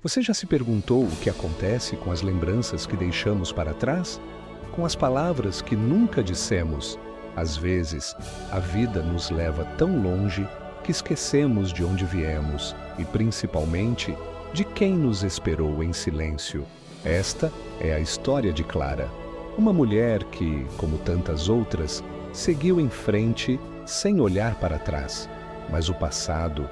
Você já se perguntou o que acontece com as lembranças que deixamos para trás? Com as palavras que nunca dissemos? Às vezes, a vida nos leva tão longe que esquecemos de onde viemos e, principalmente, de quem nos esperou em silêncio. Esta é a história de Clara, uma mulher que, como tantas outras, seguiu em frente sem olhar para trás. Mas o passado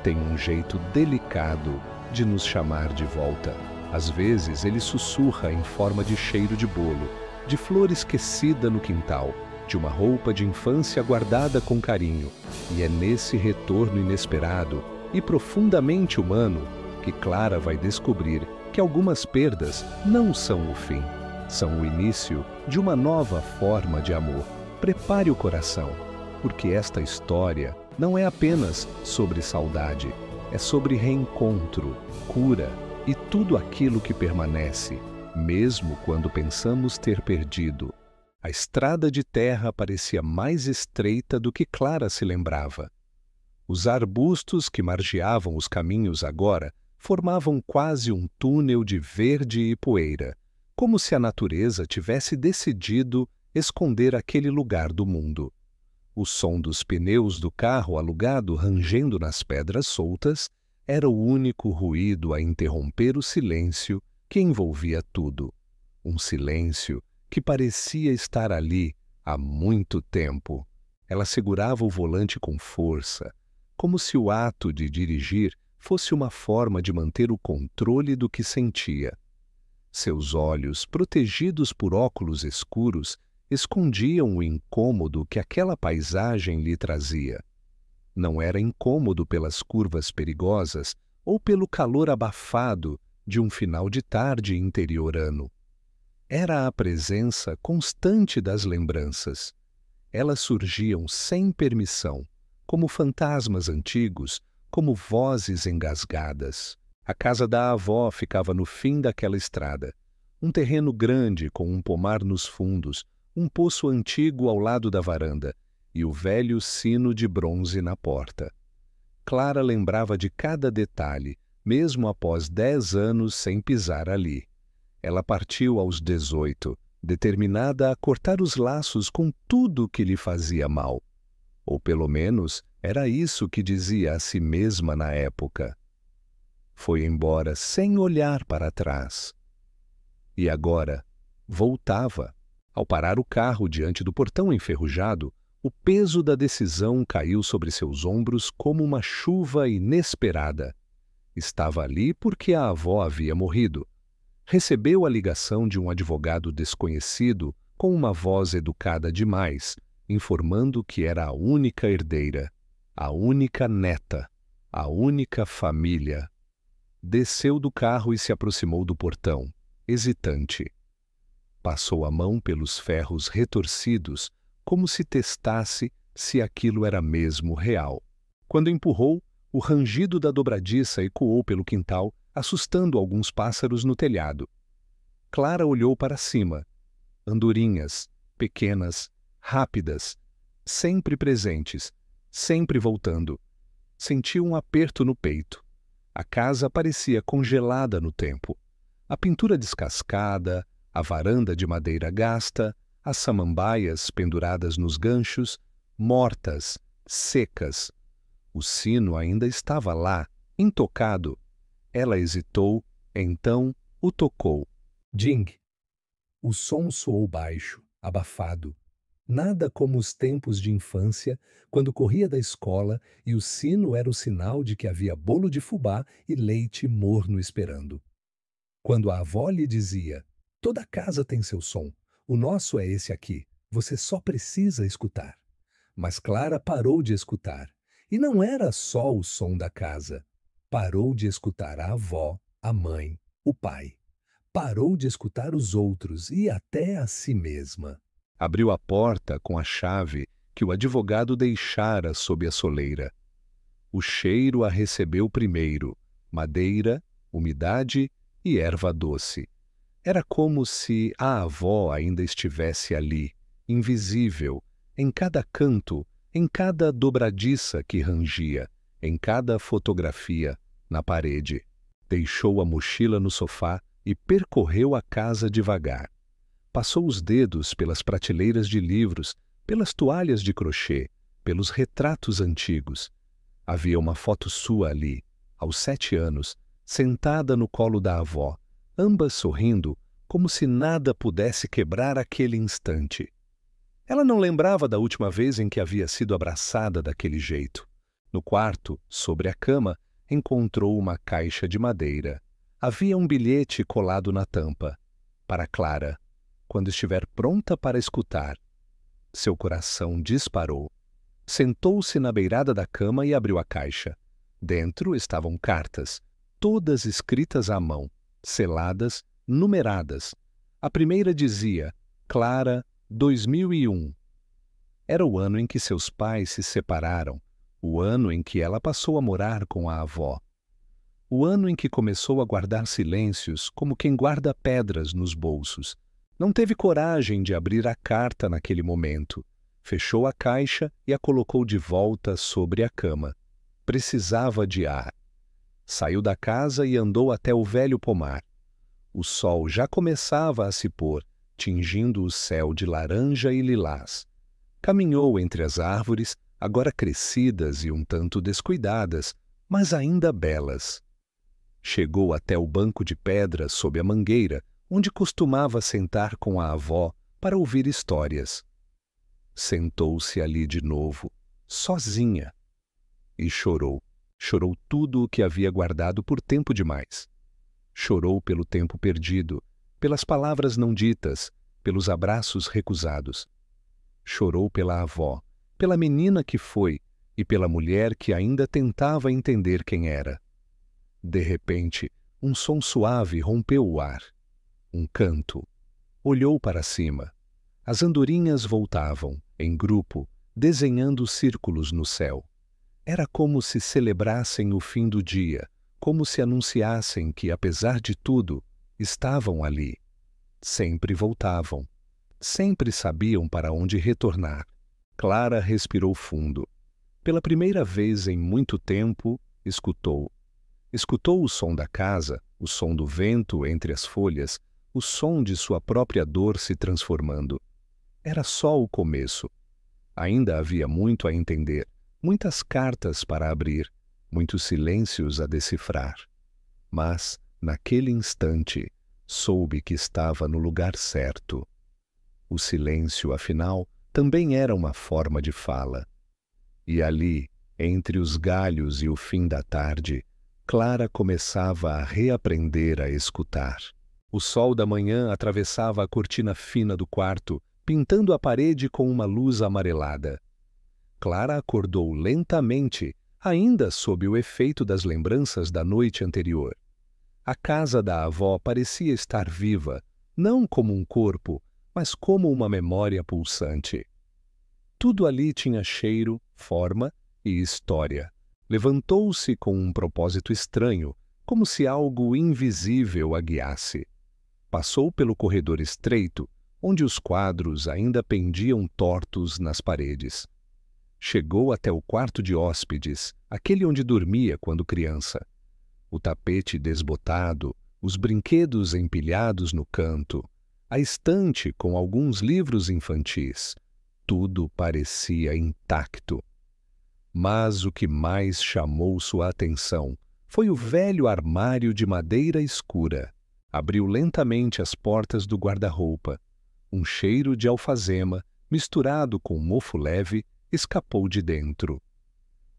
tem um jeito delicado de nos chamar de volta. Às vezes ele sussurra em forma de cheiro de bolo, de flor esquecida no quintal, de uma roupa de infância guardada com carinho. E é nesse retorno inesperado e profundamente humano que Clara vai descobrir que algumas perdas não são o fim, são o início de uma nova forma de amor. Prepare o coração, porque esta história não é apenas sobre saudade, é sobre reencontro, cura e tudo aquilo que permanece, mesmo quando pensamos ter perdido. A estrada de terra parecia mais estreita do que Clara se lembrava. Os arbustos que margeavam os caminhos agora formavam quase um túnel de verde e poeira, como se a natureza tivesse decidido esconder aquele lugar do mundo. O som dos pneus do carro alugado rangendo nas pedras soltas era o único ruído a interromper o silêncio que envolvia tudo. Um silêncio que parecia estar ali há muito tempo. Ela segurava o volante com força, como se o ato de dirigir fosse uma forma de manter o controle do que sentia. Seus olhos, protegidos por óculos escuros, escondiam o incômodo que aquela paisagem lhe trazia. Não era incômodo pelas curvas perigosas ou pelo calor abafado de um final de tarde interiorano. Era a presença constante das lembranças. Elas surgiam sem permissão, como fantasmas antigos, como vozes engasgadas. A casa da avó ficava no fim daquela estrada. Um terreno grande com um pomar nos fundos, um poço antigo ao lado da varanda e o velho sino de bronze na porta. Clara lembrava de cada detalhe, mesmo após 10 anos sem pisar ali. Ela partiu aos 18, determinada a cortar os laços com tudo que lhe fazia mal. Ou pelo menos era isso que dizia a si mesma na época. Foi embora sem olhar para trás. E agora voltava. Ao parar o carro diante do portão enferrujado, o peso da decisão caiu sobre seus ombros como uma chuva inesperada. Estava ali porque a avó havia morrido. Recebeu a ligação de um advogado desconhecido com uma voz educada demais, informando que era a única herdeira, a única neta, a única família. Desceu do carro e se aproximou do portão, hesitante. Passou a mão pelos ferros retorcidos, como se testasse se aquilo era mesmo real. Quando empurrou, o rangido da dobradiça ecoou pelo quintal, assustando alguns pássaros no telhado. Clara olhou para cima. Andorinhas, pequenas, rápidas, sempre presentes, sempre voltando. Sentiu um aperto no peito. A casa parecia congelada no tempo. A pintura descascada, a varanda de madeira gasta, as samambaias penduradas nos ganchos, mortas, secas. O sino ainda estava lá, intocado. Ela hesitou, então o tocou. Ding! O som soou baixo, abafado. Nada como os tempos de infância, quando corria da escola e o sino era o sinal de que havia bolo de fubá e leite morno esperando. Quando a avó lhe dizia: "Toda casa tem seu som, o nosso é esse aqui, você só precisa escutar." Mas Clara parou de escutar. E não era só o som da casa. Parou de escutar a avó, a mãe, o pai. Parou de escutar os outros e até a si mesma. Abriu a porta com a chave que o advogado deixara sob a soleira. O cheiro a recebeu primeiro: madeira, umidade e erva doce. Era como se a avó ainda estivesse ali, invisível, em cada canto, em cada dobradiça que rangia, em cada fotografia, na parede. Deixou a mochila no sofá e percorreu a casa devagar. Passou os dedos pelas prateleiras de livros, pelas toalhas de crochê, pelos retratos antigos. Havia uma foto sua ali, aos 7 anos, sentada no colo da avó, ambas sorrindo, como se nada pudesse quebrar aquele instante. Ela não lembrava da última vez em que havia sido abraçada daquele jeito. No quarto, sobre a cama, encontrou uma caixa de madeira. Havia um bilhete colado na tampa. Para Clara, quando estiver pronta para escutar. Seu coração disparou. Sentou-se na beirada da cama e abriu a caixa. Dentro estavam cartas, todas escritas à mão, seladas, numeradas. A primeira dizia: Clara, 2001. Era o ano em que seus pais se separaram, o ano em que ela passou a morar com a avó. O ano em que começou a guardar silêncios como quem guarda pedras nos bolsos. Não teve coragem de abrir a carta naquele momento. Fechou a caixa e a colocou de volta sobre a cama. Precisava de ar. Saiu da casa e andou até o velho pomar. O sol já começava a se pôr, tingindo o céu de laranja e lilás. Caminhou entre as árvores, agora crescidas e um tanto descuidadas, mas ainda belas. Chegou até o banco de pedra sob a mangueira, onde costumava sentar com a avó para ouvir histórias. Sentou-se ali de novo, sozinha, e chorou. Chorou tudo o que havia guardado por tempo demais. Chorou pelo tempo perdido, pelas palavras não ditas, pelos abraços recusados. Chorou pela avó, pela menina que foi e pela mulher que ainda tentava entender quem era. De repente, um som suave rompeu o ar. Um canto. Olhou para cima. As andorinhas voltavam, em grupo, desenhando círculos no céu. Era como se celebrassem o fim do dia, como se anunciassem que, apesar de tudo, estavam ali. Sempre voltavam. Sempre sabiam para onde retornar. Clara respirou fundo. Pela primeira vez em muito tempo, escutou. Escutou o som da casa, o som do vento entre as folhas, o som de sua própria dor se transformando. Era só o começo. Ainda havia muito a entender, muitas cartas para abrir, muitos silêncios a decifrar. Mas, naquele instante, soube que estava no lugar certo. O silêncio, afinal, também era uma forma de fala. E ali, entre os galhos e o fim da tarde, Clara começava a reaprender a escutar. O sol da manhã atravessava a cortina fina do quarto, pintando a parede com uma luz amarelada. Clara acordou lentamente, ainda sob o efeito das lembranças da noite anterior. A casa da avó parecia estar viva, não como um corpo, mas como uma memória pulsante. Tudo ali tinha cheiro, forma e história. Levantou-se com um propósito estranho, como se algo invisível a guiasse. Passou pelo corredor estreito, onde os quadros ainda pendiam tortos nas paredes. Chegou até o quarto de hóspedes, aquele onde dormia quando criança. O tapete desbotado, os brinquedos empilhados no canto, a estante com alguns livros infantis. Tudo parecia intacto. Mas o que mais chamou sua atenção foi o velho armário de madeira escura. Abriu lentamente as portas do guarda-roupa. Um cheiro de alfazema, misturado com mofo leve, escapou de dentro.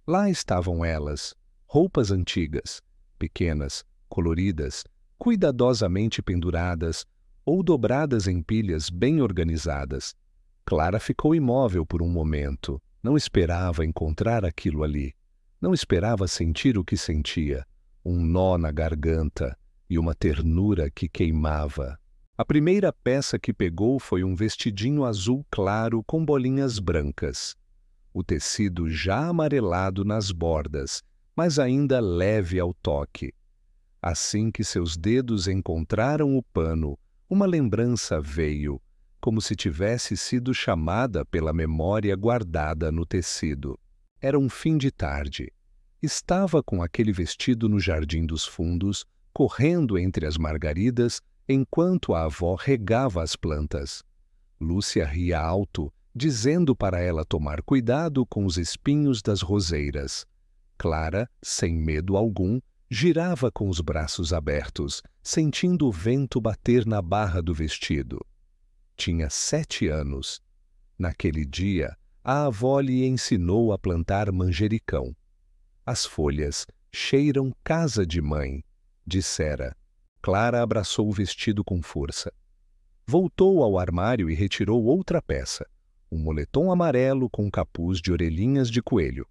Lá estavam elas, roupas antigas, pequenas, coloridas, cuidadosamente penduradas ou dobradas em pilhas bem organizadas. Clara ficou imóvel por um momento. Não esperava encontrar aquilo ali. Não esperava sentir o que sentia. Um nó na garganta e uma ternura que queimava. A primeira peça que pegou foi um vestidinho azul claro com bolinhas brancas. O tecido já amarelado nas bordas, mas ainda leve ao toque. Assim que seus dedos encontraram o pano, uma lembrança veio, como se tivesse sido chamada pela memória guardada no tecido. Era um fim de tarde. Estava com aquele vestido no jardim dos fundos, correndo entre as margaridas, enquanto a avó regava as plantas. Lúcia ria alto, dizendo para ela tomar cuidado com os espinhos das roseiras. Clara, sem medo algum, girava com os braços abertos, sentindo o vento bater na barra do vestido. Tinha 7 anos. Naquele dia, a avó lhe ensinou a plantar manjericão. As folhas cheiram casa de mãe, dissera. Clara abraçou o vestido com força. Voltou ao armário e retirou outra peça, um moletom amarelo com capuz de orelhinhas de coelho.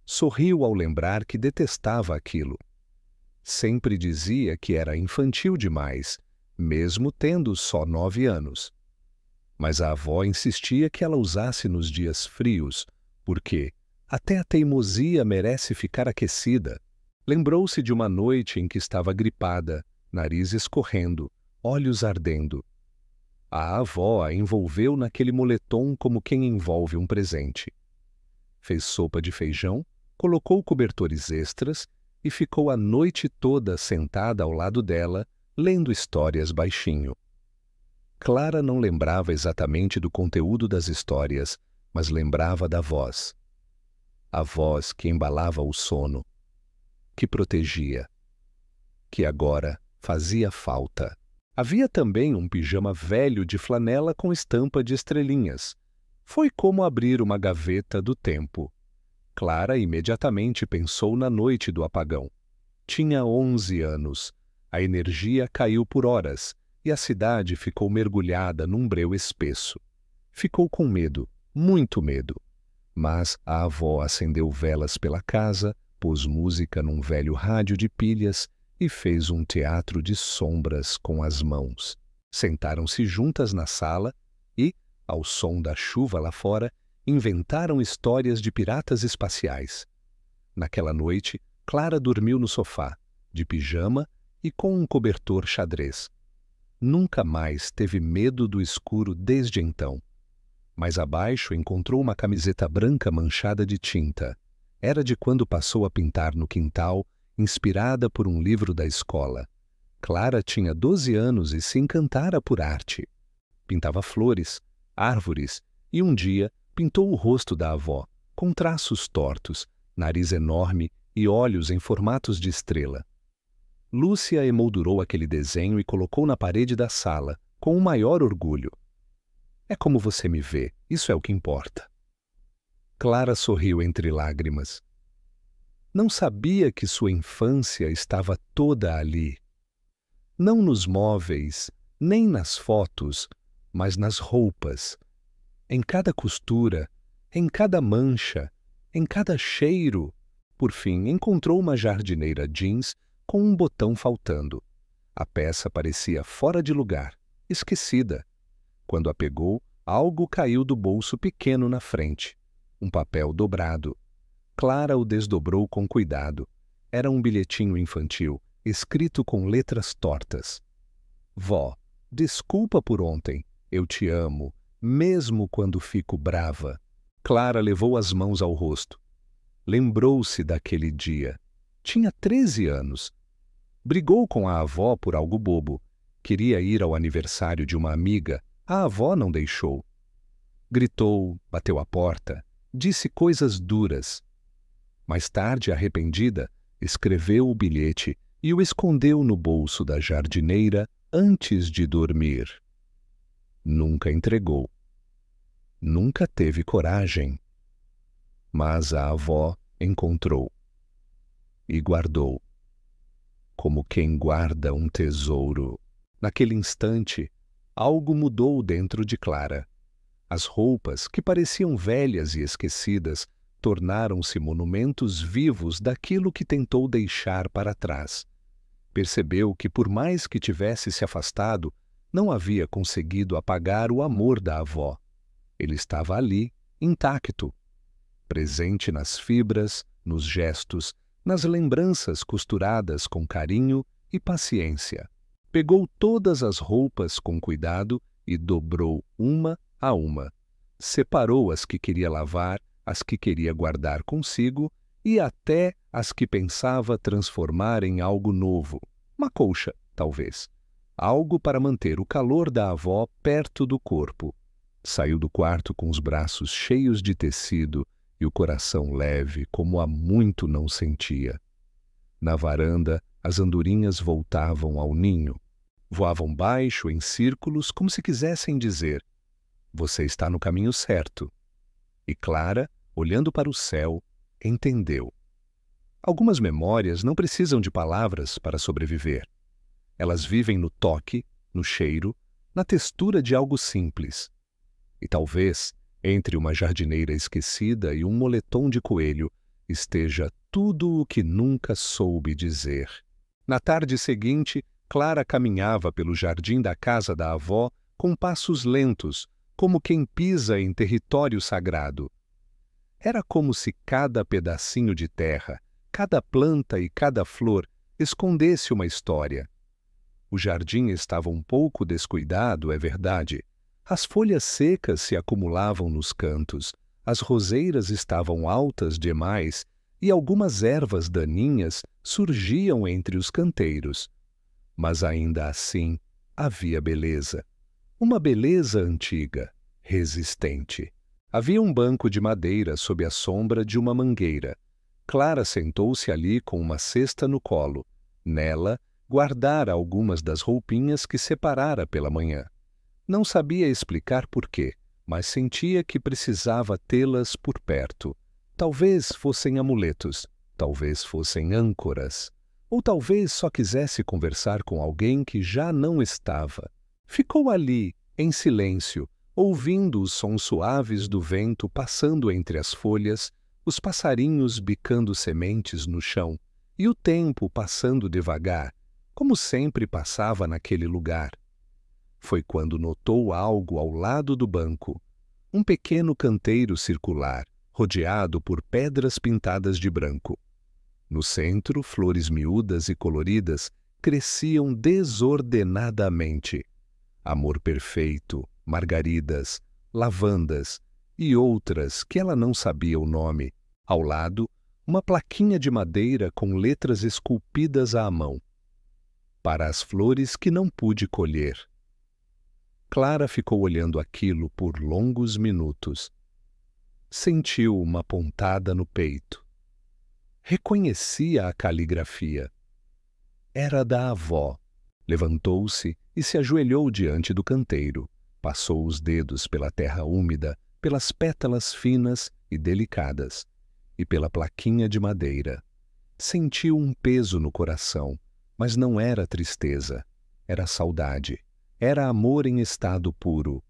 Sorriu ao lembrar que detestava aquilo. Sempre dizia que era infantil demais, mesmo tendo só 9 anos. Mas a avó insistia que ela usasse nos dias frios, porque até a teimosia merece ficar aquecida. Lembrou-se de uma noite em que estava gripada, nariz escorrendo, olhos ardendo. A avó a envolveu naquele moletom como quem envolve um presente. Fez sopa de feijão, colocou cobertores extras e ficou a noite toda sentada ao lado dela, lendo histórias baixinho. Clara não lembrava exatamente do conteúdo das histórias, mas lembrava da voz. A voz que embalava o sono, que protegia, que agora fazia falta. Havia também um pijama velho de flanela com estampa de estrelinhas. Foi como abrir uma gaveta do tempo. Clara imediatamente pensou na noite do apagão. Tinha 11 anos. A energia caiu por horas e a cidade ficou mergulhada num breu espesso. Ficou com medo, muito medo. Mas a avó acendeu velas pela casa, pôs música num velho rádio de pilhas e fez um teatro de sombras com as mãos. Sentaram-se juntas na sala e, ao som da chuva lá fora, inventaram histórias de piratas espaciais. Naquela noite, Clara dormiu no sofá, de pijama e com um cobertor xadrez. Nunca mais teve medo do escuro desde então. Mais abaixo encontrou uma camiseta branca manchada de tinta. Era de quando passou a pintar no quintal, inspirada por um livro da escola. Clara tinha 12 anos e se encantara por arte. Pintava flores, árvores e um dia pintou o rosto da avó, com traços tortos, nariz enorme e olhos em formatos de estrela. Lúcia emoldurou aquele desenho e colocou na parede da sala, com o maior orgulho. É como você me vê, isso é o que importa. Clara sorriu entre lágrimas. Não sabia que sua infância estava toda ali. Não nos móveis, nem nas fotos, mas nas roupas. Em cada costura, em cada mancha, em cada cheiro. Por fim, encontrou uma jardineira jeans com um botão faltando. A peça parecia fora de lugar, esquecida. Quando a pegou, algo caiu do bolso pequeno na frente. Um papel dobrado. Clara o desdobrou com cuidado. Era um bilhetinho infantil, escrito com letras tortas. Vó, desculpa por ontem. Eu te amo, mesmo quando fico brava. Clara levou as mãos ao rosto. Lembrou-se daquele dia. Tinha 13 anos. Brigou com a avó por algo bobo. Queria ir ao aniversário de uma amiga. A avó não deixou. Gritou, bateu a porta, disse coisas duras. Mais tarde, arrependida, escreveu o bilhete e o escondeu no bolso da jardineira antes de dormir. Nunca entregou. Nunca teve coragem. Mas a avó encontrou e guardou, como quem guarda um tesouro. Naquele instante, algo mudou dentro de Clara. As roupas, que pareciam velhas e esquecidas, tornaram-se monumentos vivos daquilo que tentou deixar para trás. Percebeu que, por mais que tivesse se afastado, não havia conseguido apagar o amor da avó. Ele estava ali, intacto, presente nas fibras, nos gestos, nas lembranças costuradas com carinho e paciência. Pegou todas as roupas com cuidado e dobrou uma a uma. Separou as que queria lavar, as que queria guardar consigo e até as que pensava transformar em algo novo. Uma colcha, talvez. Algo para manter o calor da avó perto do corpo. Saiu do quarto com os braços cheios de tecido e o coração leve, como há muito não sentia. Na varanda, as andorinhas voltavam ao ninho. Voavam baixo em círculos como se quisessem dizer: "Você está no caminho certo." E Clara, olhando para o céu, entendeu. Algumas memórias não precisam de palavras para sobreviver. Elas vivem no toque, no cheiro, na textura de algo simples. E talvez, entre uma jardineira esquecida e um moletom de coelho, esteja tudo o que nunca soube dizer. Na tarde seguinte, Clara caminhava pelo jardim da casa da avó com passos lentos, como quem pisa em território sagrado. Era como se cada pedacinho de terra, cada planta e cada flor escondesse uma história. O jardim estava um pouco descuidado, é verdade. As folhas secas se acumulavam nos cantos, as roseiras estavam altas demais e algumas ervas daninhas surgiam entre os canteiros. Mas ainda assim havia beleza. Uma beleza antiga, resistente. Havia um banco de madeira sob a sombra de uma mangueira. Clara sentou-se ali com uma cesta no colo. Nela, guardara algumas das roupinhas que separara pela manhã. Não sabia explicar por quê, mas sentia que precisava tê-las por perto. Talvez fossem amuletos, talvez fossem âncoras, ou talvez só quisesse conversar com alguém que já não estava. Ficou ali, em silêncio, ouvindo os sons suaves do vento passando entre as folhas, os passarinhos bicando sementes no chão, e o tempo passando devagar, como sempre passava naquele lugar. Foi quando notou algo ao lado do banco, um pequeno canteiro circular, rodeado por pedras pintadas de branco. No centro, flores miúdas e coloridas cresciam desordenadamente. Amor perfeito, margaridas, lavandas e outras que ela não sabia o nome. Ao lado, uma plaquinha de madeira com letras esculpidas à mão. Para as flores que não pude colher. Clara ficou olhando aquilo por longos minutos. Sentiu uma pontada no peito. Reconhecia a caligrafia. Era da avó. Levantou-se e se ajoelhou diante do canteiro. Passou os dedos pela terra úmida, pelas pétalas finas e delicadas, e pela plaquinha de madeira. Sentiu um peso no coração, mas não era tristeza, era saudade, era amor em estado puro.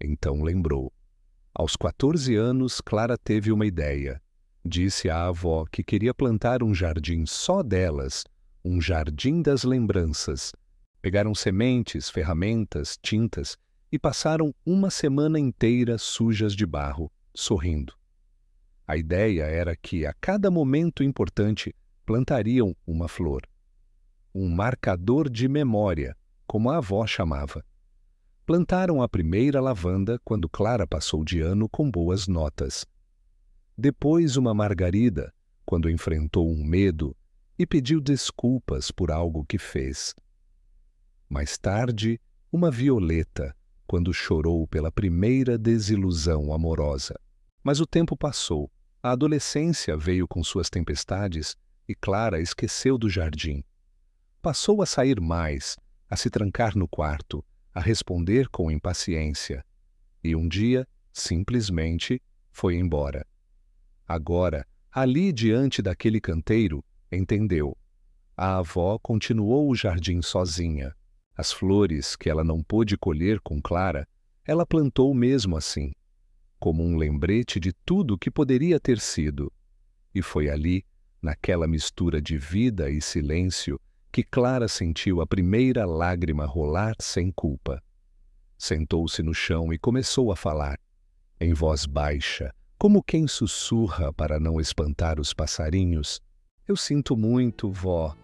Então lembrou. Aos 14 anos, Clara teve uma ideia. Disse à avó que queria plantar um jardim só delas, um jardim das lembranças. Pegaram sementes, ferramentas, tintas e passaram uma semana inteira sujas de barro, sorrindo. A ideia era que, a cada momento importante, plantariam uma flor. Um marcador de memória, como a avó chamava. Plantaram a primeira lavanda quando Clara passou de ano com boas notas. Depois uma margarida, quando enfrentou um medo e pediu desculpas por algo que fez. Mais tarde, uma violeta, quando chorou pela primeira desilusão amorosa. Mas o tempo passou, a adolescência veio com suas tempestades e Clara esqueceu do jardim. Passou a sair mais, a se trancar no quarto, a responder com impaciência. E um dia, simplesmente, foi embora. Agora, ali diante daquele canteiro, entendeu. A avó continuou o jardim sozinha. As flores que ela não pôde colher com Clara, ela plantou mesmo assim, como um lembrete de tudo que poderia ter sido. E foi ali, naquela mistura de vida e silêncio, que Clara sentiu a primeira lágrima rolar sem culpa. Sentou-se no chão e começou a falar, em voz baixa, como quem sussurra para não espantar os passarinhos. "Eu sinto muito, vó",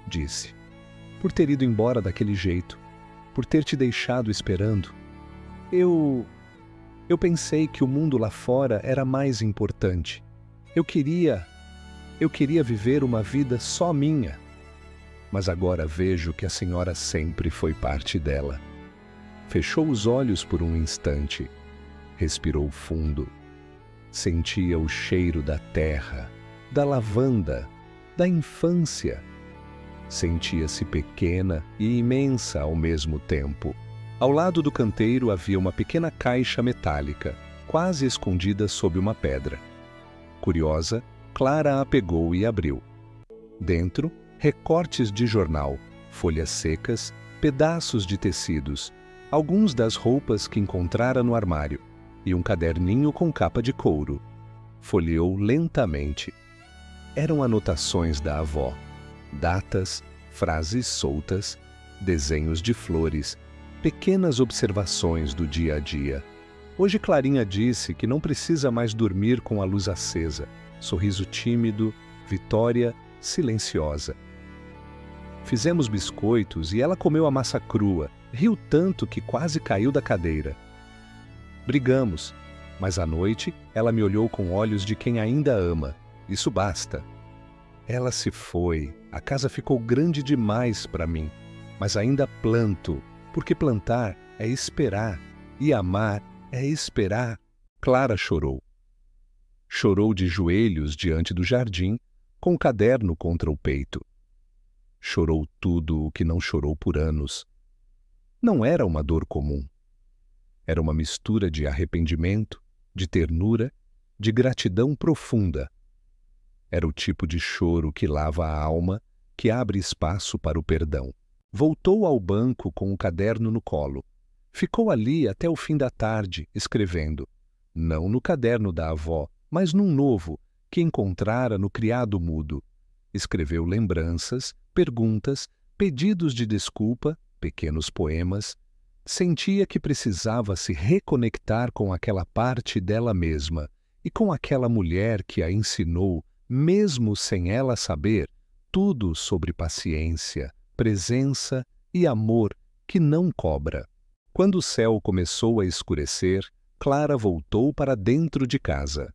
disse, "por ter ido embora daquele jeito, por ter te deixado esperando. Eu pensei que o mundo lá fora era mais importante. Eu queria..." Eu queria viver uma vida só minha. Mas agora vejo que a senhora sempre foi parte dela. Fechou os olhos por um instante. Respirou fundo. Sentia o cheiro da terra, da lavanda, da infância. Sentia-se pequena e imensa ao mesmo tempo. Ao lado do canteiro havia uma pequena caixa metálica, quase escondida sob uma pedra. Curiosa, Clara a pegou e abriu. Dentro, recortes de jornal, folhas secas, pedaços de tecidos, alguns das roupas que encontrara no armário, e um caderninho com capa de couro. Folheou lentamente. Eram anotações da avó, datas, frases soltas, desenhos de flores, pequenas observações do dia a dia. Hoje Clarinha disse que não precisa mais dormir com a luz acesa, sorriso tímido, Vitória silenciosa. Fizemos biscoitos e ela comeu a massa crua, riu tanto que quase caiu da cadeira. Brigamos, mas à noite ela me olhou com olhos de quem ainda ama. Isso basta. Ela se foi, a casa ficou grande demais para mim, mas ainda planto, porque plantar é esperar, e amar é esperar. Clara chorou. Chorou de joelhos diante do jardim, com o caderno contra o peito. Chorou tudo o que não chorou por anos. Não era uma dor comum. Era uma mistura de arrependimento, de ternura, de gratidão profunda. Era o tipo de choro que lava a alma, que abre espaço para o perdão. Voltou ao banco com o caderno no colo. Ficou ali até o fim da tarde, escrevendo. Não no caderno da avó, mas num novo, que encontrara no criado mudo. Escreveu lembranças, perguntas, pedidos de desculpa, pequenos poemas. Sentia que precisava se reconectar com aquela parte dela mesma e com aquela mulher que a ensinou, mesmo sem ela saber, tudo sobre paciência, presença e amor que não cobra. Quando o céu começou a escurecer, Clara voltou para dentro de casa.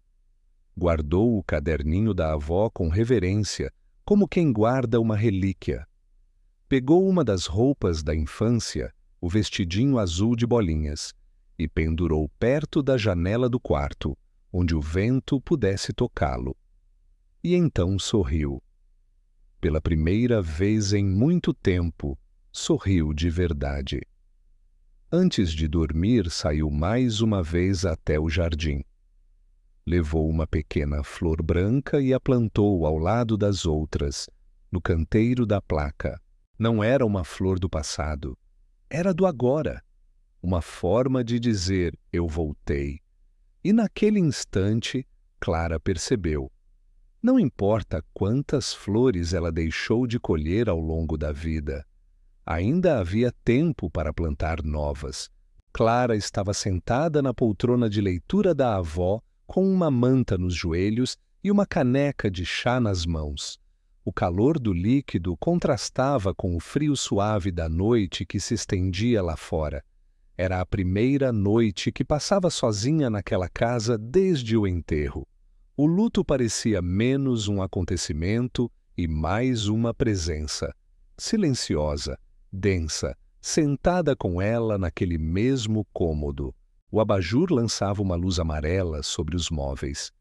Guardou o caderninho da avó com reverência, como quem guarda uma relíquia. Pegou uma das roupas da infância, o vestidinho azul de bolinhas, e pendurou perto da janela do quarto, onde o vento pudesse tocá-lo. E então sorriu. Pela primeira vez em muito tempo, sorriu de verdade. Antes de dormir, saiu mais uma vez até o jardim. Levou uma pequena flor branca e a plantou ao lado das outras, no canteiro da placa. Não era uma flor do passado, era do agora. Uma forma de dizer, eu voltei. E naquele instante, Clara percebeu. Não importa quantas flores ela deixou de colher ao longo da vida. Ainda havia tempo para plantar novas. Clara estava sentada na poltrona de leitura da avó, com uma manta nos joelhos e uma caneca de chá nas mãos. O calor do líquido contrastava com o frio suave da noite que se estendia lá fora. Era a primeira noite que passava sozinha naquela casa desde o enterro. O luto parecia menos um acontecimento e mais uma presença. Silenciosa, densa, sentada com ela naquele mesmo cômodo. O abajur lançava uma luz amarela sobre os móveis.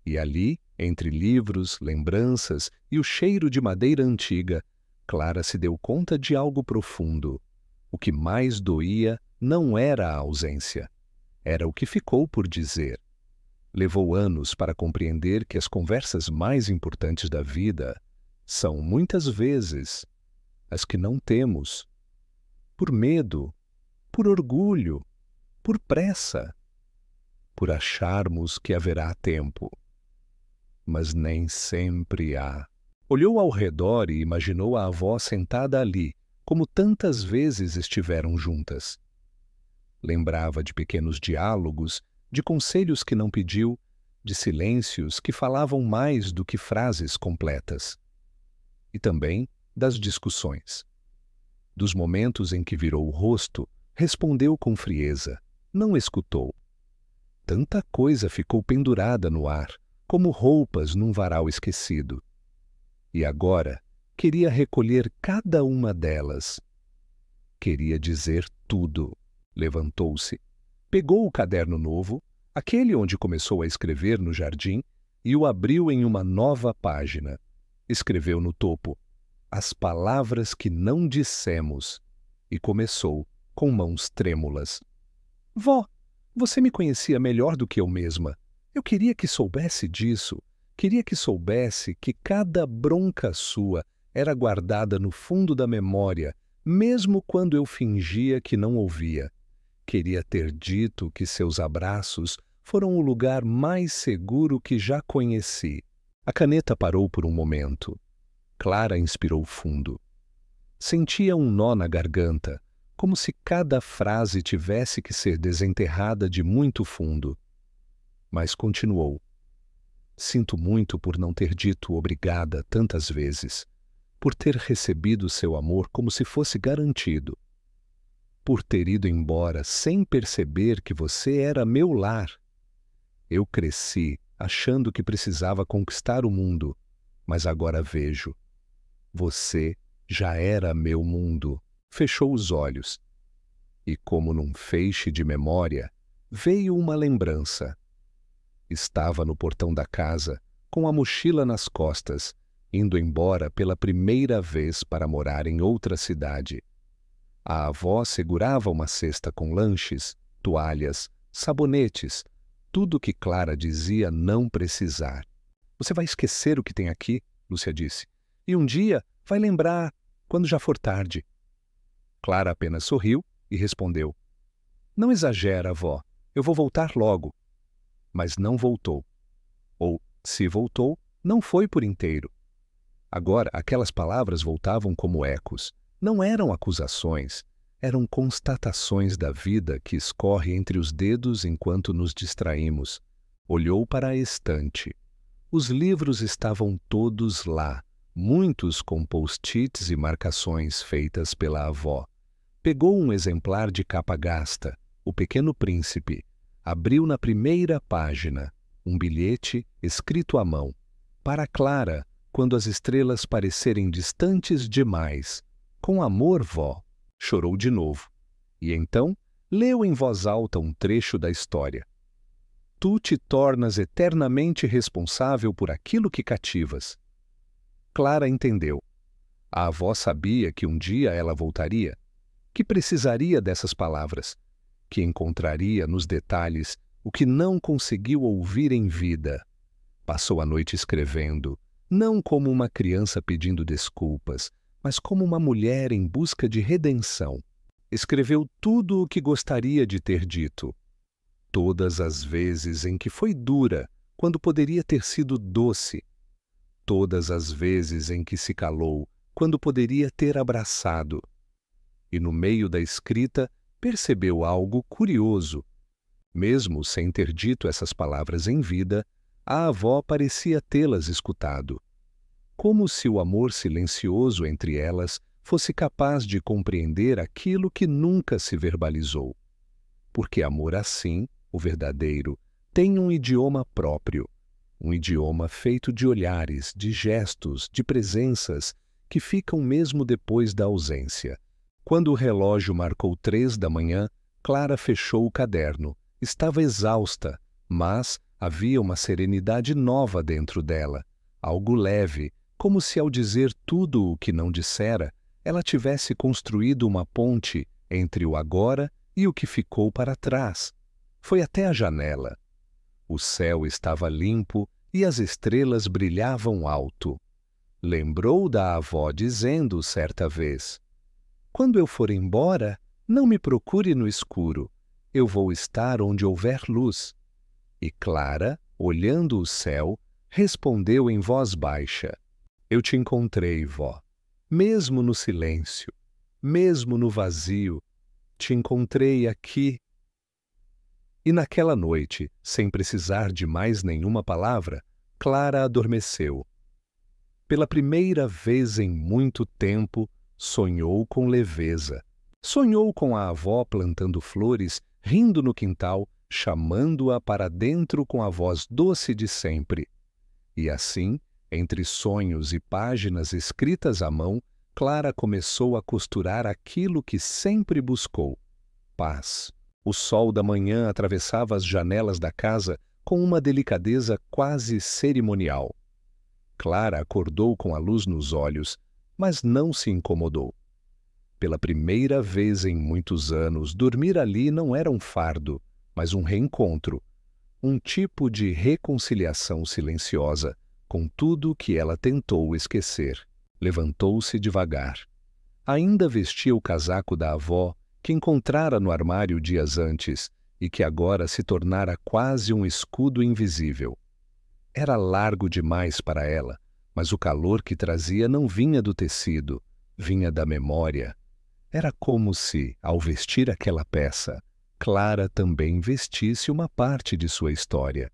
E ali, entre livros, lembranças e o cheiro de madeira antiga, Clara se deu conta de algo profundo. O que mais doía não era a ausência. Era o que ficou por dizer. Levou anos para compreender que as conversas mais importantes da vida são, muitas vezes, as que não temos. Por medo, por orgulho, por pressa, por acharmos que haverá tempo. Mas nem sempre há. Olhou ao redor e imaginou a avó sentada ali, como tantas vezes estiveram juntas. Lembrava de pequenos diálogos, de conselhos que não pediu, de silêncios que falavam mais do que frases completas. E também das discussões. Dos momentos em que virou o rosto, respondeu com frieza, não escutou. Tanta coisa ficou pendurada no ar, como roupas num varal esquecido. e agora queria recolher cada uma delas. Queria dizer tudo. Levantou-se, pegou o caderno novo, aquele onde começou a escrever no jardim, e o abriu em uma nova página. Escreveu no topo: "As palavras que não dissemos", e começou, com mãos trêmulas: "Vó, você me conhecia melhor do que eu mesma. Eu queria que soubesse disso. Queria que soubesse que cada bronca sua era guardada no fundo da memória, mesmo quando eu fingia que não ouvia. Queria ter dito que seus abraços foram o lugar mais seguro que já conheci." A caneta parou por um momento. Clara inspirou fundo. Sentia um nó na garganta, como se cada frase tivesse que ser desenterrada de muito fundo. Mas continuou: "Sinto muito por não ter dito obrigada tantas vezes, por ter recebido seu amor como se fosse garantido, por ter ido embora sem perceber que você era meu lar. Eu cresci achando que precisava conquistar o mundo, mas agora vejo. Você já era meu mundo." Fechou os olhos. E como num feixe de memória, veio uma lembrança. Estava no portão da casa, com a mochila nas costas, indo embora pela primeira vez para morar em outra cidade. A avó segurava uma cesta com lanches, toalhas, sabonetes, tudo que Clara dizia não precisar. "Você vai esquecer o que tem aqui", Lúcia disse, "e um dia vai lembrar, quando já for tarde." Clara apenas sorriu e respondeu: "Não exagera, avó, eu vou voltar logo." Mas não voltou. Ou, se voltou, não foi por inteiro. Agora, aquelas palavras voltavam como ecos. Não eram acusações, eram constatações da vida que escorre entre os dedos enquanto nos distraímos. Olhou para a estante. Os livros estavam todos lá, muitos com post-its e marcações feitas pela avó. Pegou um exemplar de capa gasta, O Pequeno Príncipe. Abriu na primeira página um bilhete escrito à mão: "Para Clara, quando as estrelas parecerem distantes demais. Com amor, vó." Chorou de novo. E então leu em voz alta um trecho da história: "Tu te tornas eternamente responsável por aquilo que cativas." Clara entendeu. A avó sabia que um dia ela voltaria, que precisaria dessas palavras, que encontraria nos detalhes o que não conseguiu ouvir em vida. Passou a noite escrevendo, não como uma criança pedindo desculpas, mas como uma mulher em busca de redenção. Escreveu tudo o que gostaria de ter dito. Todas as vezes em que foi dura, quando poderia ter sido doce. Todas as vezes em que se calou, quando poderia ter abraçado. E no meio da escrita percebeu algo curioso. Mesmo sem ter dito essas palavras em vida, a avó parecia tê-las escutado. Como se o amor silencioso entre elas fosse capaz de compreender aquilo que nunca se verbalizou. Porque amor assim, o verdadeiro, tem um idioma próprio, um idioma feito de olhares, de gestos, de presenças que ficam mesmo depois da ausência. Quando o relógio marcou 3 da manhã, Clara fechou o caderno. Estava exausta, mas havia uma serenidade nova dentro dela, algo leve, como se ao dizer tudo o que não dissera, ela tivesse construído uma ponte entre o agora e o que ficou para trás. Foi até a janela. O céu estava limpo e as estrelas brilhavam alto. Lembrou da avó dizendo certa vez: "Quando eu for embora, não me procure no escuro. Eu vou estar onde houver luz." E Clara, olhando o céu, respondeu em voz baixa: "Eu te encontrei, vó. Mesmo no silêncio, mesmo no vazio, te encontrei aqui." E naquela noite, sem precisar de mais nenhuma palavra, Clara adormeceu. Pela primeira vez em muito tempo, sonhou com leveza. Sonhou com a avó plantando flores, rindo no quintal, chamando-a para dentro com a voz doce de sempre. E assim, Entre sonhos e páginas escritas à mão, Clara começou a costurar aquilo que sempre buscou: paz. O sol da manhã atravessava as janelas da casa com uma delicadeza quase cerimonial. Clara acordou com a luz nos olhos, mas não se incomodou. Pela primeira vez em muitos anos, dormir ali não era um fardo, mas um reencontro, um tipo de reconciliação silenciosa com tudo que ela tentou esquecer. Levantou-se devagar. Ainda vestia o casaco da avó, que encontrara no armário dias antes e que agora se tornara quase um escudo invisível. Era largo demais para ela, mas o calor que trazia não vinha do tecido, vinha da memória. Era como se, ao vestir aquela peça, Clara também vestisse uma parte de sua história.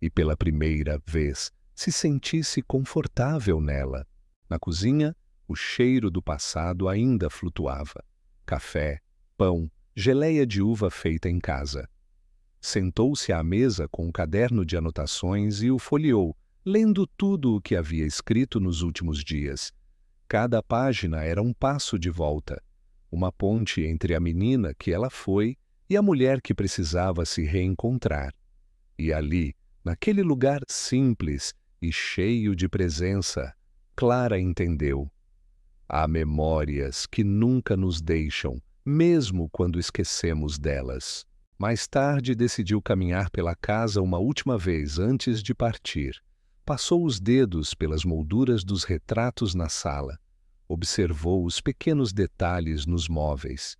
E pela primeira vez se sentisse confortável nela. Na cozinha, o cheiro do passado ainda flutuava. Café, pão, geleia de uva feita em casa. Sentou-se à mesa com um caderno de anotações e o folheou, lendo tudo o que havia escrito nos últimos dias. Cada página era um passo de volta, uma ponte entre a menina que ela foi e a mulher que precisava se reencontrar. E ali, naquele lugar simples e cheio de presença, Clara entendeu. Há memórias que nunca nos deixam, mesmo quando esquecemos delas. Mais tarde decidiu caminhar pela casa uma última vez antes de partir. Passou os dedos pelas molduras dos retratos na sala. Observou os pequenos detalhes nos móveis.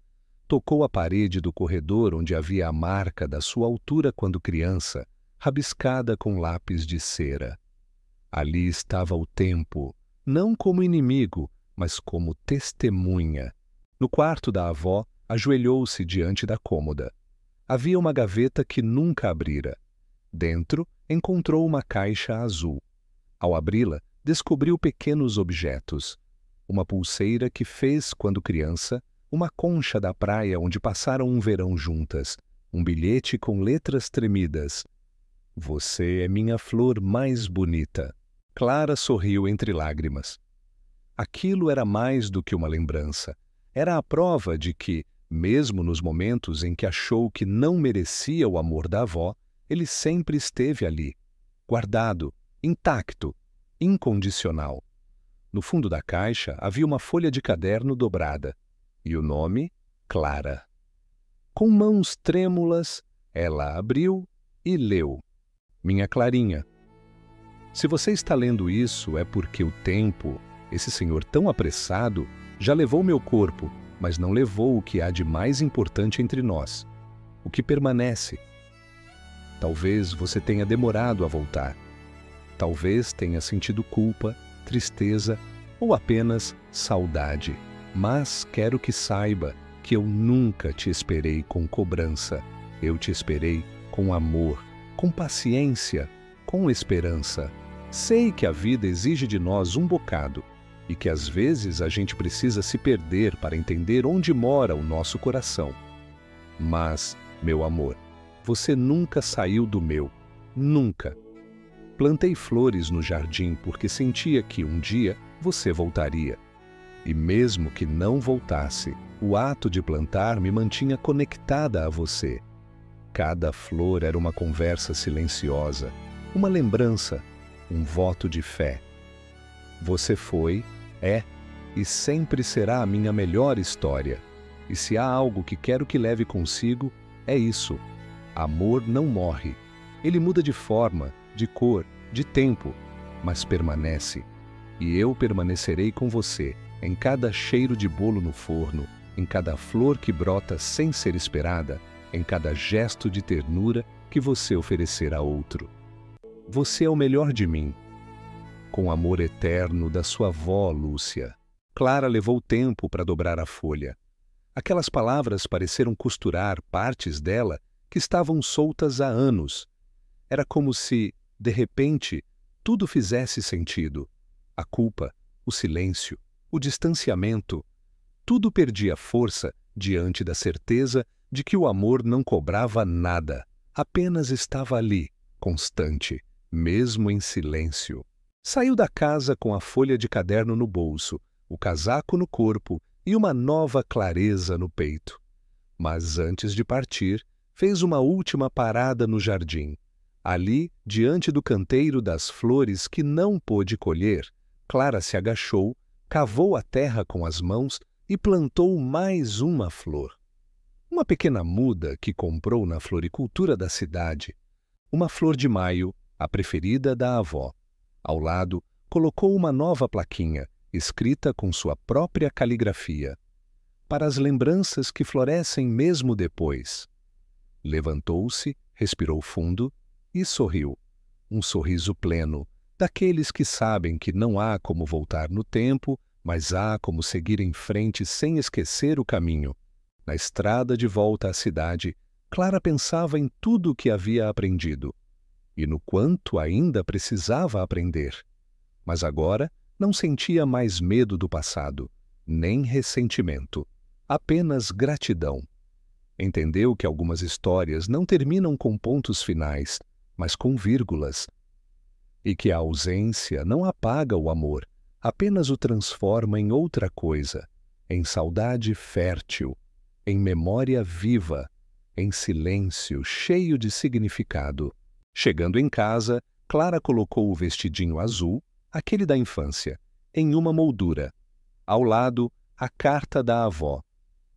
Tocou a parede do corredor onde havia a marca da sua altura quando criança, rabiscada com lápis de cera. Ali estava o tempo, não como inimigo, mas como testemunha. No quarto da avó, ajoelhou-se diante da cômoda. Havia uma gaveta que nunca abrira. Dentro, encontrou uma caixa azul. Ao abri-la, descobriu pequenos objetos. Uma pulseira que fez quando criança, uma concha da praia onde passaram um verão juntas, um bilhete com letras tremidas. Você é minha flor mais bonita. Clara sorriu entre lágrimas. Aquilo era mais do que uma lembrança. Era a prova de que, mesmo nos momentos em que achou que não merecia o amor da avó, ele sempre esteve ali, guardado, intacto, incondicional. No fundo da caixa havia uma folha de caderno dobrada e o nome, Clara. Com mãos trêmulas, ela abriu e leu: Minha Clarinha. Se você está lendo isso é porque o tempo, esse senhor tão apressado, já levou meu corpo, mas não levou o que há de mais importante entre nós, o que permanece. Talvez você tenha demorado a voltar. Talvez tenha sentido culpa, tristeza ou apenas saudade. Mas quero que saiba que eu nunca te esperei com cobrança. Eu te esperei com amor, com paciência, com esperança. Sei que a vida exige de nós um bocado e que às vezes a gente precisa se perder para entender onde mora o nosso coração. Mas, meu amor, você nunca saiu do meu. Nunca. Plantei flores no jardim porque sentia que um dia você voltaria. E mesmo que não voltasse, o ato de plantar me mantinha conectada a você. Cada flor era uma conversa silenciosa, uma lembrança, um voto de fé. Você foi, é e sempre será a minha melhor história. E se há algo que quero que leve consigo, é isso. Amor não morre. Ele muda de forma, de cor, de tempo, mas permanece. E eu permanecerei com você, em cada cheiro de bolo no forno, em cada flor que brota sem ser esperada, em cada gesto de ternura que você oferecer a outro. Você é o melhor de mim. Com amor eterno da sua avó, Lúcia. Clara levou tempo para dobrar a folha. Aquelas palavras pareceram costurar partes dela que estavam soltas há anos. Era como se, de repente, tudo fizesse sentido. A culpa, o silêncio, o distanciamento, tudo perdia força diante da certeza de que o amor não cobrava nada, apenas estava ali, constante, mesmo em silêncio. Saiu da casa com a folha de caderno no bolso, o casaco no corpo e uma nova clareza no peito. Mas antes de partir, fez uma última parada no jardim. Ali, diante do canteiro das flores que não pôde colher, Clara se agachou, cavou a terra com as mãos e plantou mais uma flor. Uma pequena muda que comprou na floricultura da cidade. Uma flor de maio, a preferida da avó. Ao lado, colocou uma nova plaquinha, escrita com sua própria caligrafia. Para as lembranças que florescem mesmo depois. Levantou-se, respirou fundo e sorriu. Um sorriso pleno, daqueles que sabem que não há como voltar no tempo, mas há como seguir em frente sem esquecer o caminho. Na estrada de volta à cidade, Clara pensava em tudo o que havia aprendido e no quanto ainda precisava aprender. Mas agora não sentia mais medo do passado, nem ressentimento, apenas gratidão. Entendeu que algumas histórias não terminam com pontos finais, mas com vírgulas, e que a ausência não apaga o amor, apenas o transforma em outra coisa, em saudade fértil, em memória viva, em silêncio cheio de significado. Chegando em casa, Clara colocou o vestidinho azul, aquele da infância, em uma moldura. Ao lado, a carta da avó.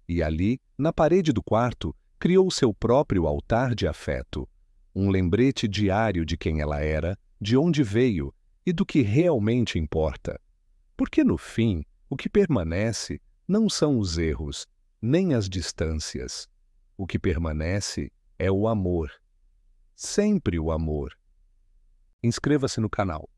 E ali, na parede do quarto, criou seu próprio altar de afeto. Um lembrete diário de quem ela era, de onde veio e do que realmente importa. Porque, no fim, o que permanece não são os erros, nem as distâncias. O que permanece é o amor. Sempre o amor. Inscreva-se no canal.